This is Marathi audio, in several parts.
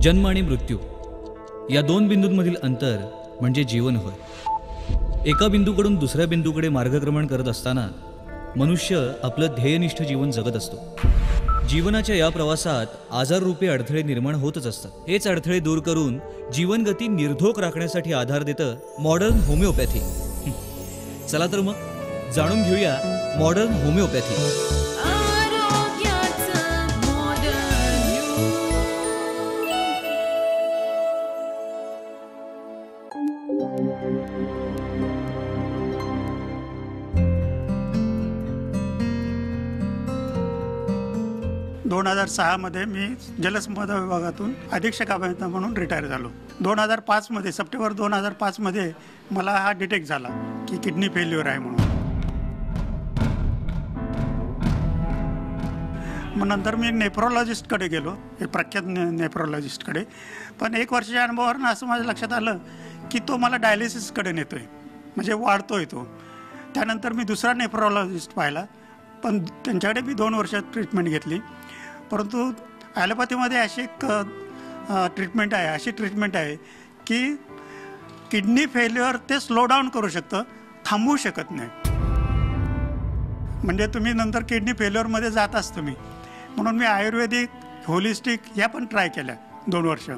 जन्म आणि मृत्यू या दोन बिंदूंमधील अंतर म्हणजे जीवन होय। एका बिंदूकडून दुसऱ्या बिंदूकडे मार्गक्रमण करत असताना मनुष्य आपलं ध्येयनिष्ठ जीवन जगत असतो। जीवनाच्या या प्रवासात आजाररूपी अडथळे निर्माण होतच असतात। हेच अडथळे दूर करून जीवनगती निर्धोक राखण्यासाठी आधार देतं मॉडर्न होमिओपॅथी। चला तर मग जाणून घेऊया मॉडर्न होमिओपॅथी। दोन 2006 मध्ये मी जलसंपदा विभागातून अधीक्षक अभियंता म्हणून रिटायर झालो। 2005 मध्ये सप्टेंबर 2005 मध्ये मला हा डिटेक्ट झाला की किडनी फेल्युअर आहे म्हणून। मग नंतर मी नेफ्रोलॉजिस्टकडे गेलो, एक प्रख्यात नेफ्रोलॉजिस्टकडे। पण एक वर्षाच्या अनुभवावरून असं माझ्या लक्षात आलं की तो मला डायलिसिसकडे नेतोय, म्हणजे वाढतोय तो। त्यानंतर मी दुसरा नेफ्रोलॉजिस्ट पाहिला, पण त्यांच्याकडे मी 2 वर्ष ट्रीटमेंट घेतली। परंतु ॲलोपॅथीमध्ये अशी एक ट्रीटमेंट आहे की किडनी फेल्युअर ते स्लो डाऊन करू शकतं, थांबवू शकत नाही। म्हणजे तुम्ही नंतर किडनी फेल्युअरमध्ये जाताच तुम्ही। म्हणून मी आयुर्वेदिक, होलिस्टिक या पण ट्राय केल्या 2 वर्ष।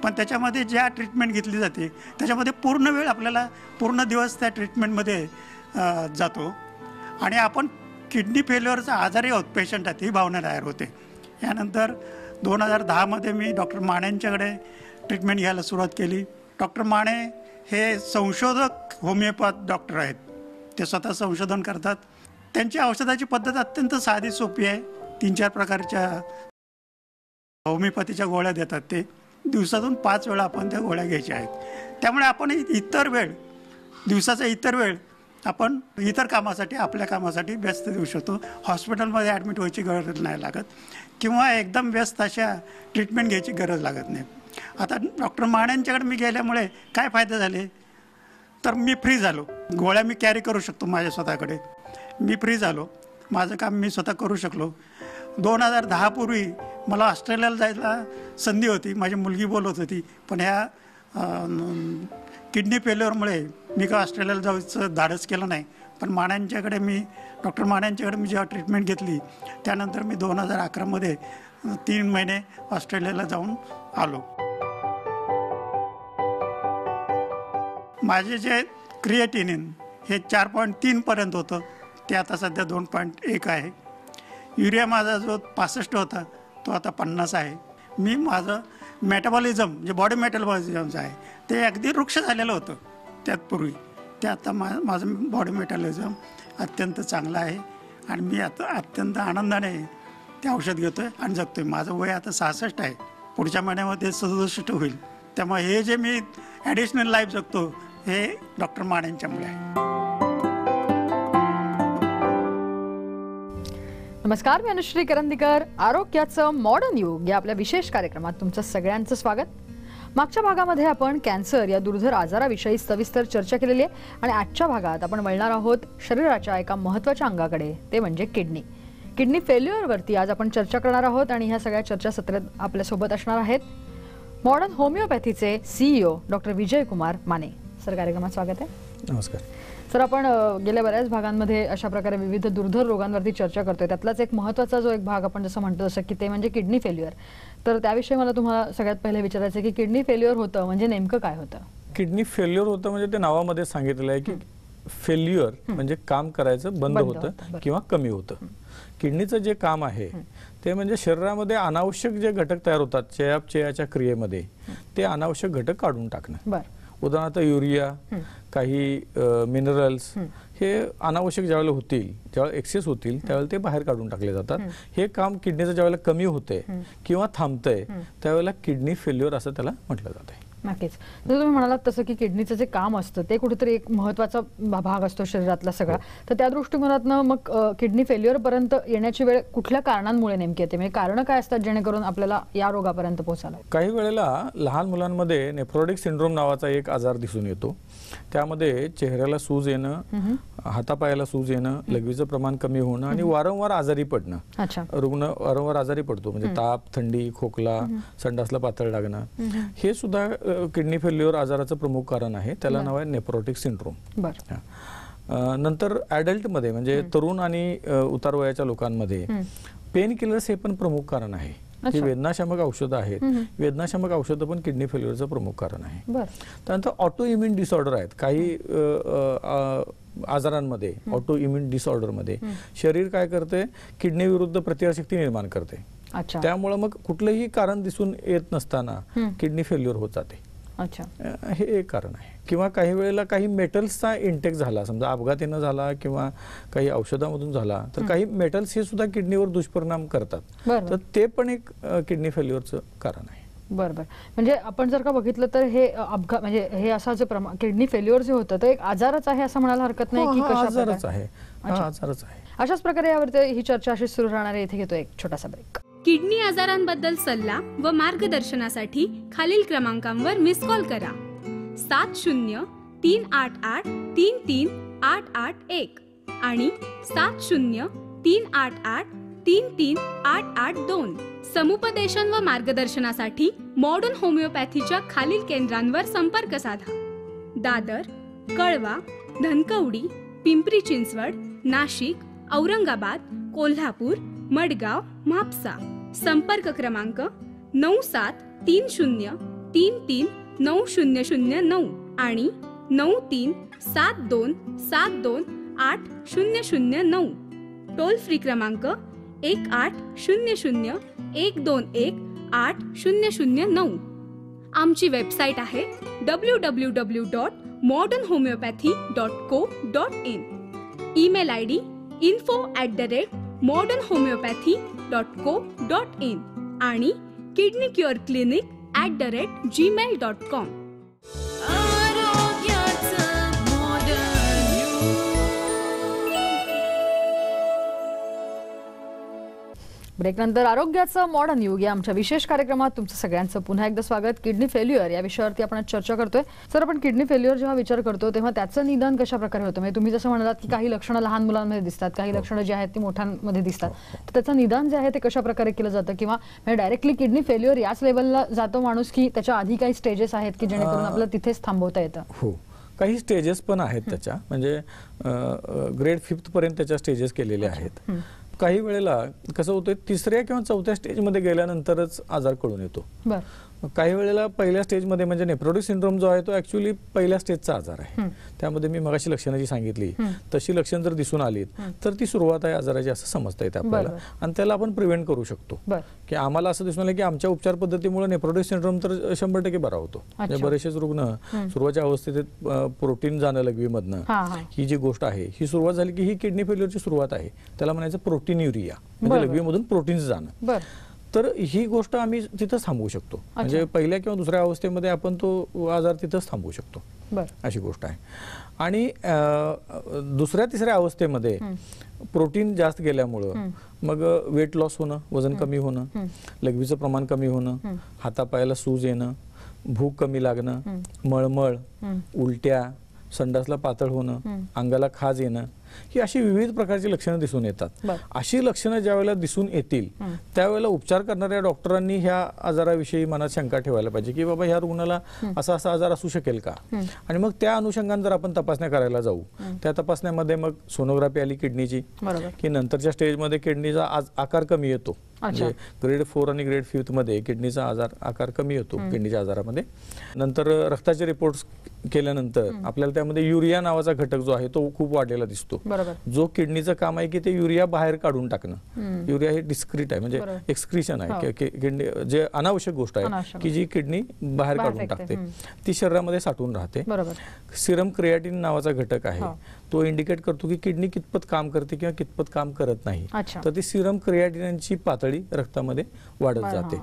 पण त्याच्यामध्ये ज्या ट्रीटमेंट घेतली जाते त्याच्यामध्ये पूर्ण वेळ आपल्याला पूर्ण दिवस त्या ट्रीटमेंटमध्ये जातो आणि आपण किडनी फेल्युअरचा आजारी आहोत, पेशंट आहेत ही भावना तयार होते। यानंतर 2010 मध्ये मी डॉक्टर मानेंच्याकडे ट्रीटमेंट घ्यायला सुरुवात केली। डॉक्टर माने हे संशोधक होमिओपॅथ डॉक्टर आहेत, ते स्वतः संशोधन करतात। त्यांची औषधाची पद्धत अत्यंत साधी सोपी आहे। 3-4 प्रकारच्या होमिओपॅथीच्या गोळ्या देतात ते, दिवसातून 5 वेळा आपण त्या गोळ्या घ्यायच्या आहेत। त्यामुळे आपण इतर वेळ, दिवसाचा इतर वेळ आपण इतर कामासाठी, आपल्या कामासाठी व्यस्त देऊ शकतो। हॉस्पिटलमध्ये ॲडमिट व्हायची गरज नाही लागत किंवा एकदम व्यस्त अशा ट्रीटमेंट घ्यायची गरज लागत नाही। आता डॉक्टर माण्यांच्याकडे मी गेल्यामुळे काय फायदे झाले, तर मी फ्री झालो। गोळ्या मी कॅरी करू शकतो माझ्या स्वतःकडे, मी फ्री झालो, माझं काम मी स्वतः करू शकलो। 2010 पूर्वी मला ऑस्ट्रेलियाला जायला संधी होती, माझी मुलगी बोलत होती, पण ह्या किडनी फेल्युअरमुळे मी का ऑस्ट्रेलियाला जायचं धाडस केलं नाही। पण डॉक्टर माण्यांच्याकडे मी जेव्हा ट्रीटमेंट घेतली त्यानंतर मी 2011 मध्ये 3 महिने ऑस्ट्रेलियाला जाऊन आलो। माझे जे क्रिएटिनिन हे 4.3 पर्यंत होतं, ते आता सध्या 2.1 आहे। युरिया माझा जो 65 होता तो आता 50 आहे। मी माझं मेटाबॉलिझम जे बॉडी मेटाबॉलिझमचं आहे ते अगदी वृक्ष झालेलं होतं त्यात पूर्वी, ते आता माझं बॉडी मेटाबॉलिझम अत्यंत चांगलं आहे आणि मी आता अत्यंत आनंदाने ते औषध घेतो आहे आणि जगतो आहे। माझं वय आता 66 आहे, पुढच्या महिन्यामध्ये 67 होईल। त्यामुळे हे जे मी ॲडिशनल लाईफ जगतो हे डॉक्टर माण्यांच्यामुळे आहे। नमस्कार, मी अनुश्री करंदीकर। आरोग्याचं मॉडर्न युग या आपल्या विशेष कार्यक्रमात तुमचं सगळ्यांचं स्वागत। मागच्या भागामध्ये आपण कॅन्सर या दुर्धर आजाराविषयी सविस्तर चर्चा केलेली आहे आणि आजच्या भागात आपण वळणार आहोत शरीराच्या एका महत्त्वाच्या अंगाकडे, ते म्हणजे किडनी फेल्युअरवरती आज आपण चर्चा करणार आहोत आणि ह्या सगळ्या चर्चासत्रात आपल्यासोबत असणार आहेत modern होमिओपॅथीचे CEO doctor Vijay Kumar Mane sir. कार्यक्रमात स्वागत आहे। नमस्कार सर। आपण गेल्या बऱ्याच भागांमध्ये अशा प्रकारे विविध दुर्धर रोगांवरती चर्चा करतोय, त्यातलाच एक महत्त्वाचा जो एक भाग आपण जसं म्हणतो जसं की ते म्हणजे किडनी फेल्युअर। तर त्याविषयी मला तुम्हाला सगळ्यात पहिले विचारायचं आहे की किडनी फेल्युअर होतं म्हणजे नेमकं काय होतं? किडनी फेल्युअर होतं म्हणजे ते नावामध्ये सांगितलेलं आहे की फेल्युअर म्हणजे काम करायचं बंद होतं किंवा कमी होतं। किडनीचं जे काम आहे ते म्हणजे शरीरामध्ये अनावश्यक जे घटक तयार होतात चयापचयाच्या क्रियेमध्ये, ते अनावश्यक घटक काढून टाकणं। उदाहरणार्थ युरिया, काही मिनरल्स हे अनावश्यक ज्यावेळेला होतील, ज्यावेळेला एक्सेस होतील त्यावेळेला ते बाहेर काढून टाकले जातात। हे काम किडनीचं ज्यावेळेला कमी होते किंवा थांबतंय त्यावेळेला किडनी फेल्युअर असं त्याला म्हटलं जातं। नक्कीच. जसं तुम्ही म्हणालात तसं की किडनीचं जे काम असतं ते कुठेतरी एक महत्त्वाचा भाग असतो शरीरातला सगळा, तर त्या दृष्टिकोनातनं मग किडनी फेल्युअर पर्यंत येण्याची वेळ कुठल्या कारणांमुळे नेमकी येते, म्हणजे कारण काय असतात जेणेकरून आपल्याला या रोगापर्यंत पोहोचायला? काही वेळेला लहान मुलांमध्ये नेफ्रोटिक सिंड्रोम नावाचा एक आजार दिसून येतो. त्यामध्ये चेहऱ्याला सूज येणं, हातापायाला सूज येणं, लघवीचं प्रमाण कमी होणं आणि वारंवार आजारी पडणं. अच्छा. रुग्ण वारंवार आजारी पडतो, म्हणजे ताप, थंडी, खोकला, संडासला पातळ लागणं, हे सुद्धा किडनी फेल्युअर आजाराचं प्रमुख कारण आहे. त्याला नाव आहे नेफ्रोटिक सिंड्रोम. बरं. नंतर ॲडल्टमध्ये म्हणजे तरुण आणि उतार वयाच्या लोकांमध्ये पेन किलर्स हे पण प्रमुख कारण आहे. जी वेदनाशामक औषधं आहेत, वेदनाशामक औषधं पण किडनी फेल्युअरचं प्रमुख कारण आहे. त्यानंतर ऑटो इम्युन डिसऑर्डर आहेत. काही आजारांमध्ये, ऑटो इम्युन डिसऑर्डरमध्ये शरीर काय करते, किडनी विरुद्ध प्रतिकारशक्ती निर्माण करते. त्यामुळे मग कुठलंही कारण दिसून येत नसताना किडनी फेल्युअर होत जाते. हे एक कारण आहे. किंवा काही वेळेला काही मेटल्सचा इंटेक झाला, समजा अपघाताने झाला किंवा काही औषधामधून झाला, तर काही मेटल्स हे सुद्धा किडनीवर दुष्परिणाम करतात. तर ते पण एक किडनी फेल्युअरचं कारण आहे. बरोबर. म्हणजे आपण जर का बघितलं तर हे अपघात म्हणजे हे असं जे किडनी फेल्युअर जे होतं ते एक आजारच आहे असं म्हणायला हरकत नाही की आजारच आहे. आजारच आहे. अशाच प्रकारे यावरती ही चर्चा अशी सुरू राहणार आहे. इथे घेतो एक छोटासा ब्रेक. किडनी आजारांबद्दल सल्ला व मार्गदर्शनासाठी खालील क्रमांकांवर मिस कॉल करा. 70-388-33881 आणि 70-388-33882. समुपदेशन व मार्गदर्शनासाठी मॉडर्न होमिओपॅथीच्या खालील केंद्रांवर संपर्क साधा. दादर, कळवा, धनकवडी, पिंपरी चिंचवड, नाशिक, औरंगाबाद, कोल्हापूर, मडगाव, म्हापसा. संपर्क क्रमांक 9370339009 आणि 9372728009. टोल फ्री क्रमांक 1800-121-80009. आमची वेबसाईट आहे www.modernhomeopathy.co.in. ईमेल ID info@modernhomeopathy.co.in आणि kidneycureclinic@gmail.com. ब्रेकनंतर आरोग्याचं मॉडर्न युग या आमच्या विशेष कार्यक्रमात तुमचं सगळ्यांचं पुन्हा एकदा स्वागत. किडनी फेल्युअर या विषयावरती आपण चर्चा करतोय. सर, आपण किडनी फेल्युअर जेव्हा विचार करतो तेव्हा त्याचं निदान कशा प्रकारे होतं, म्हणजे तुम्ही जसं म्हणालात की काही लक्षणं लहान मुलांमध्ये दिसतात, काही लक्षणं जी आहेत ती मोठ्यांमध्ये दिसतात, तर त्याचं निदान जे आहे ते कशा प्रकारे केलं जातं, किंवा डायरेक्टली किडनी फेल्युअर याच लेवलला जातो माणूस की त्याच्या आधी काही स्टेजेस आहेत की जेणेकरून आपल्याला तिथेच थांबवता येतं? हो, काही स्टेजेस पण आहेत त्याच्या, म्हणजे ग्रेड 5 पर्यंत त्याच्या स्टेजेस केलेले आहेत. काही वेळेला कसं होतं, 3ऱ्या किंवा 4थ्या स्टेजमध्ये गेल्यानंतरच आजार कळून येतो. काही वेळेला पहिल्या स्टेजमध्ये म्हणजे नेफ्रोटिक सिंड्रोम जो आहे तो ऍक्च्युअली पहिल्या स्टेजचा आजार आहे. त्यामध्ये मी मगाशी लक्षणं जी सांगितली तशी लक्षणं जर दिसून आलीत तर ती सुरुवात आहे आजाराची असं समजता येते आपल्याला, आणि त्याला आपण प्रिव्हेंट करू शकतो. की आम्हाला असं दिसून आलं की आमच्या उपचार पद्धतीमुळे नेफ्रोटिक सिंड्रोम तर 100% बरा होतो. म्हणजे बरेचसेच रुग्ण सुरुवातीच्या अवस्थेत प्रोटीन जाणं लघवीमधनं, ही जी गोष्ट आहे ही सुरुवात झाली की ही किडनी फेल्युअरची सुरुवात आहे. त्याला म्हणायचं प्रोटीनयुरिया, म्हणजे लघवीमधून प्रोटीन्स जाणं. तर ही गोष्ट आम्ही तिथंच थांबवू शकतो. म्हणजे पहिल्या किंवा दुसऱ्या अवस्थेमध्ये आपण तो आजार तिथंच थांबवू शकतो, अशी गोष्ट आहे. आणि दुसऱ्या तिसऱ्या अवस्थेमध्ये प्रोटीन जास्त गेल्यामुळं मग वेट लॉस होणं, वजन कमी होणं, लघवीचं प्रमाण कमी होणं, हातापायाला सूज येणं, भूक कमी लागणं, मळमळ, उलट्या, संडासला पातळ होणं, अंगाला खाज येणं, ही अशी विविध प्रकारची लक्षणं दिसून येतात. अशी लक्षणं ज्या वेळेला दिसून येतील त्यावेळेला उपचार करणाऱ्या डॉक्टरांनी ह्या आजाराविषयी मनात शंका ठेवायला पाहिजे की बाबा ह्या रुग्णाला असा असा आजार असू शकेल का. आणि मग त्या अनुषंगाने जर आपण तपासण्या करायला जाऊ, त्या तपासण्यामध्ये मग सोनोग्राफी आली किडनीची, की नंतरच्या स्टेजमध्ये किडनीचा आकार कमी येतो. म्हणजे ग्रेड 4 आणि ग्रेड 5 मध्ये किडनीचा आकार कमी येतो किडनीच्या आजारामध्ये. नंतर रक्ताचे रिपोर्ट्स केल्यानंतर आपल्याला त्यामध्ये युरिया नावाचा घटक जो आहे तो खूप वाढलेला दिसतो, जो किडनीचं काम आहे की ते युरिया बाहेर काढून टाकणं. युरिया हे डिस्क्रीट आहे, म्हणजे एक्सक्रीशन आहे, किडनी जे अनावश्यक गोष्ट आहे की जी किडनी बाहेर काढून टाकते, ती शरीरामध्ये साठवून राहते. सिरम क्रिएटिन नावाचा घटक आहे, तो इंडिकेट करतो की किडनी कितपत काम करते किंवा कितपत काम करत नाही. तर ती सिरम क्रिएटिनची पातळी रक्तामध्ये वाढत जाते.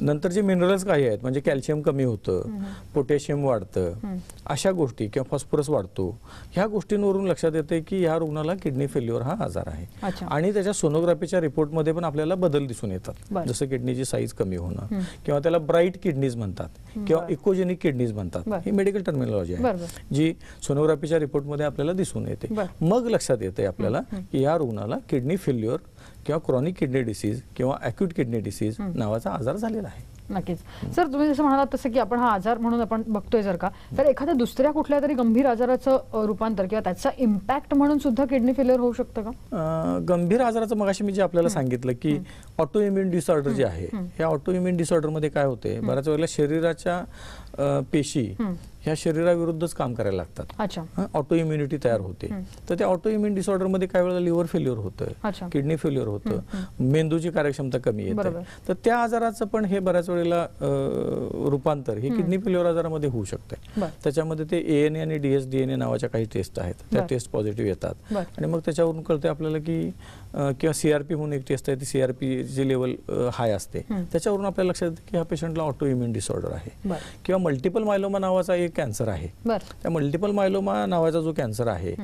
नंतर जे मिनरल्स काही आहेत म्हणजे कॅल्शियम कमी होतं, पोटॅशियम वाढतं, अशा गोष्टी किंवा फॉस्फरस वाढतो, ह्या गोष्टींवरून लक्षात येते की ह्या रुग्णाला किडनी फेल्युअर हा आजार आहे. अच्छा. आणि त्याच्या सोनोग्राफीच्या रिपोर्टमध्ये पण आपल्याला बदल दिसून येतात, बरं. जसं किडनीची साईज कमी होणं किंवा त्याला ब्राईट किडनीज म्हणतात किंवा इकोजेनिक किडनीज म्हणतात. बरं. ही मेडिकल टर्मिनॉलॉजी आहे बरं. जी सोनोग्राफीच्या रिपोर्टमध्ये आपल्याला दिसून येते. बरं. मग लक्षात येते आपल्याला की या रुग्णाला किडनी फेल्युअर किंवा क्रॉनिक किडनी डिसीज किंवा अॅक्यूट किडनी डिसीज नावाचा आजार झालेला आहे. नक्कीच सर, तुम्ही जसं म्हणालात तसं की आपण हा आजार म्हणून आपण बघतोय जर का, तर एखाद्या दुसऱ्या कुठल्या तरी गंभीर आजाराचं रूपांतर किंवा त्याचा इम्पॅक्ट म्हणून सुद्धा किडनी फेल्युअर होऊ शकतं का? गंभीर आजाराचं मगाशी मी जे आपल्याला सांगितलं की ऑटो इम्युन डिसऑर्डर जे आहे, ह्या ऑटो इम्युन डिसऑर्डरमध्ये काय होते, बऱ्याच वेळेला शरीराच्या पेशी ह्या शरीराविरुद्धच काम करायला लागतात. अच्छा. ऑटो इम्युनिटी तयार होते. तर त्या ऑटो इम्युन डिसऑर्डरमध्ये काय वेळेला लिव्हर फेल्युअर अच्छा. होतं, किडनी फेल्युअर होतं, मेंदूची कार्यक्षमता कमी येते. बरोबर. तर त्या आजाराचं पण हे बऱ्याच वेळेला रूपांतर हे किडनी फेल्युअर आजारामध्ये होऊ शकते. बरं. त्याच्यामध्ये ते ANA आणि DSDNA नावाच्या काही टेस्ट आहेत, त्या बरं. टेस्ट पॉझिटिव्ह येतात. बरं. आणि मग त्याच्यावरून कळते आपल्याला की किंवा CRP म्हणून एक टेस्ट आहे, ती CRP ची लेवल हाय असते, त्याच्यावरून आपल्याला लक्षात येते की ह्या पेशंटला ऑटो इम्युन डिसऑर्डर आहे. बरं. किंवा मल्टिपल मायलोमा नावाचा एक कॅन्सर आहे. बरं. त्या मल्टिपल मायलोमा नावाचा जो कॅन्सर आहे,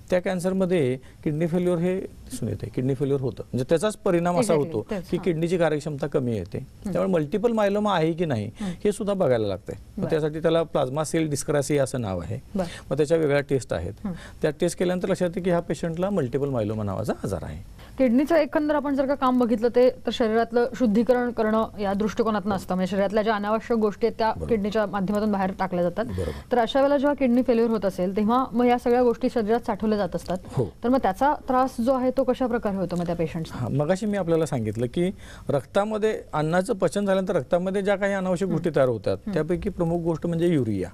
त्या कॅन्सरमध्ये किडनी फेल्युअर हे दिसून येते, किडनी फेल्युअर होतं. म्हणजे त्याचाच परिणाम असा Exactly. होतो तेच, की किडनीची कार्यक्षमता कमी येते. त्यामुळे मल्टिपल मायलोमा आहे की नाही हे सुद्धा बघायला लागतंय. मग त्यासाठी त्याला प्लाझ्मा सेल डिस्क्रासी असं नाव आहे. बरं. मग त्याच्या वेगळ्या टेस्ट आहेत. त्या टेस्ट केल्यानंतर लक्षात येते की ह्या पेशंटला मल्टिपल मायलोमा नावाचा आजार आहे. किडनीचं एकंदर आपण जर का काम बघितलं ते तर शरीरातलं शुद्धीकरण करणं या दृष्टिकोनातून असतं. म्हणजे शरीरातल्या ज्या अनावश्यक गोष्टी आहेत त्या किडनीच्या माध्यमातून बाहेर टाकल्या जातात. तर अशा वेळेला जेव्हा किडनी फेल्युअर होत असेल तेव्हा मग या सगळ्या गोष्टी शरीरात साठवल्या जात असतात. हो. तर मग त्याचा त्रास जो आहे तो कशा प्रकारे होतो मग त्या पेशंट्सना? मगाशी मी आपल्याला सांगितलं की रक्तामध्ये अन्नाचं पचन झाल्यानंतर रक्तामध्ये ज्या काही अनावश्यक गोष्टी तयार होतात त्यापैकी प्रमुख गोष्ट म्हणजे युरिया.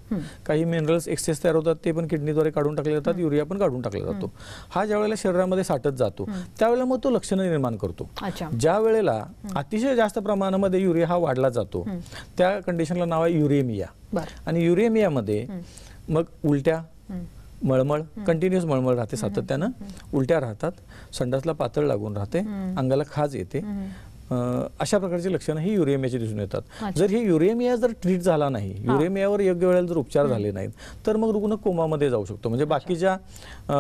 काही मिनरल्स एक्सेस तयार होतात ते पण किडनीद्वारे काढून टाकले जातात, युरिया पण काढून टाकला जातो. हा ज्या वेळेला शरीरामध्ये साठत जातो त्यावेळेला मग तो लक्षणं निर्माण करतो. अच्छा. ज्या वेळेला अतिशय जास्त प्रमाणामध्ये युरिया हा वाढला जातो त्या कंडिशनला नाव आहे युरेमिया. आणि युरेमियामध्ये मग उलट्या, मळमळ, कंटिन्युअस मळमळ राहते, सातत्यानं उलट्या राहतात, संडासला पातळ लागून राहते, अंगाला खाज येते, अशा प्रकारची लक्षणं ही युरेमियाची दिसून येतात. जर हे युरेमिया जर ट्रीट झाला नाही, युरेमियावर योग्य वेळेला जर उपचार झाले नाहीत तर मग रुग्ण कोमामध्ये जाऊ शकतो. म्हणजे बाकीच्या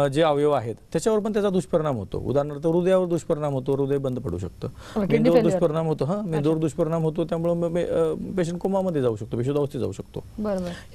जे अवयव आहेत त्याच्यावर पण त्याचा दुष्परिणाम होतो. उदाहरणार्थ हृदयावर दुष्परिणाम होतो, हृदय बंद पडू शकतं, मेंदूवर दुष्परिणाम होतो, मेंदूवर दुष्परिणाम होतो, त्यामुळे पेशंट कोमामध्ये जाऊ शकतो, बेशुद्धावस्थेत जाऊ शकतो.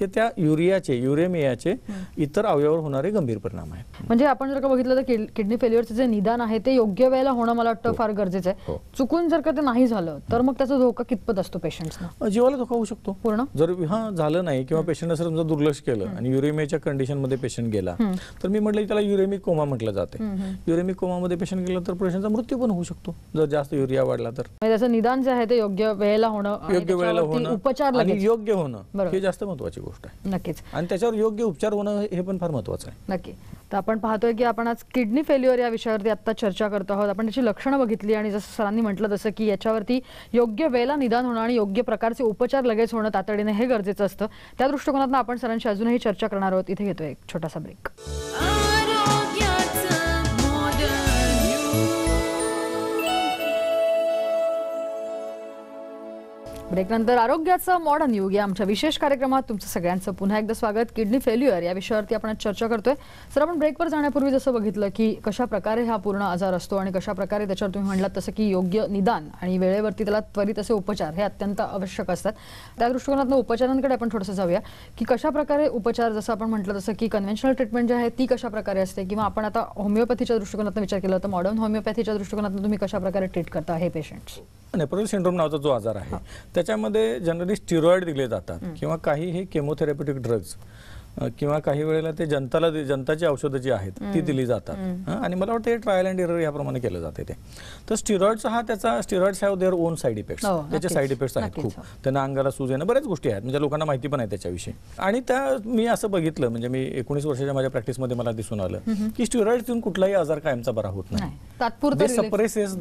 हे त्या युरेमियाचे इतर अवयवावर होणारे गंभीर परिणाम आहेत. म्हणजे आपण जर का बघितलं तर किडनी फेल्युअरचं जे निदान आहे ते योग्य वेळेला होणं मला वाटतं फार गरजेचं आहे. चुकून जर का ते नाही झालं तर मग त्याचा धोका कितपत असतो पेशंट्सना? जीवाला धोका होऊ शकतो पूर्ण. जर झालं नाही किंवा पेशंट असं समजा दुर्लक्ष केलं आणि युरेमियाच्या कंडिशन मध्ये पेशंट गेला तर मी म्हटलं त्याला युरेमिक कोमा म्हटलं जाते. युरेमिक कोमामध्ये पेशंट गेला तर पेशंटचा मृत्यू पण होऊ शकतो जर जास्त युरिया वाढला तर. त्याचं निदान जे आहे ते योग्य वेळेला होणं, योग्य वेळेला होणं, उपचार आणि योग्य होणं हे जास्त महत्त्वाची गोष्ट आहे. नक्कीच. आणि त्याच्यावर योग्य उपचार होणं हे पण फार महत्त्वाचं आहे. नक्की. तर आपण पाहतोय की आपण आज किडनी फेल्युअर या विषयावरती आता चर्चा करतो आहोत. आपण त्याची लक्षणं बघितली आणि जसं सरांनी म्हटलं तसं की याच्यावरती योग्य वेळेला निदान होणं आणि योग्य प्रकारचे उपचार लगेच होणं तातडीने हे गरजेचं असतं. त्या दृष्टिकोनातून आपण सरांशी अजूनही चर्चा करणार आहोत. इथे घेतोय एक छोटासा ब्रेक. ब्रेकनंतर आरोग्याचं मॉडर्न युग या आमच्या विशेष कार्यक्रमात तुमचं सगळ्यांचं पुन्हा एकदा स्वागत. किडनी फेल्युअर या विषयावरती आपण आज चर्चा करतोय. सर, आपण ब्रेकवर जाण्यापूर्वी जसं बघितलं की कशा प्रकारे हा पूर्ण आजार असतो आणि कशा प्रकारे त्याच्यावर तुम्ही म्हणलात तसं की योग्य निदान आणि वेळेवरती त्याला त्वरित असे उपचार हे अत्यंत आवश्यक असतात. त्या दृष्टिकोनातून उपचारांकडे आपण थोडंसं जाऊया की कशा प्रकारे उपचार, जसं आपण म्हटलं तसं की कन्व्हेन्शनल ट्रीटमेंट जी आहे ती कशा प्रकारे असते, किंवा आपण आता होमिओपॅथीच्या दृष्टिकोनातून विचार केला तर मॉडर्न होमिओपॅथीच्या दृष्टिकोनातून तुम्ही कशा प्रकारे ट्रीट करता हे पेशंट्स? नेपोलियन सिंड्रोम नावाचा जो आजार आहे त्याच्यामध्ये जनरली स्टिरॉइड दिले जातात किंवा काही हे केमोथेरप्युटिक ड्रग्ज किंवा काही वेळेला ते जनताची औषधं जी आहेत ती दिली जातात. आणि मला वाटतं हे ट्रायल अँड एरर याप्रमाणे केलं जाते ते. तर स्टिरॉइडचा हा त्याचा steroids have their own side effects. त्याचे साईड इफेक्ट्स आहेत खूप. त्यांना अंगाला सूज येणं, बऱ्याच गोष्टी आहेत म्हणजे लोकांना माहिती पण आहे त्याच्याविषयी. आणि त्या मी असं बघितलं, म्हणजे मी 19 वर्षाच्या माझ्या प्रॅक्टिसमध्ये मला दिसून आलं की स्टिरॉइड्स देऊन कुठलाही आजार कायमचा बरा होत नाही. तात्पुरते सप्रेसेस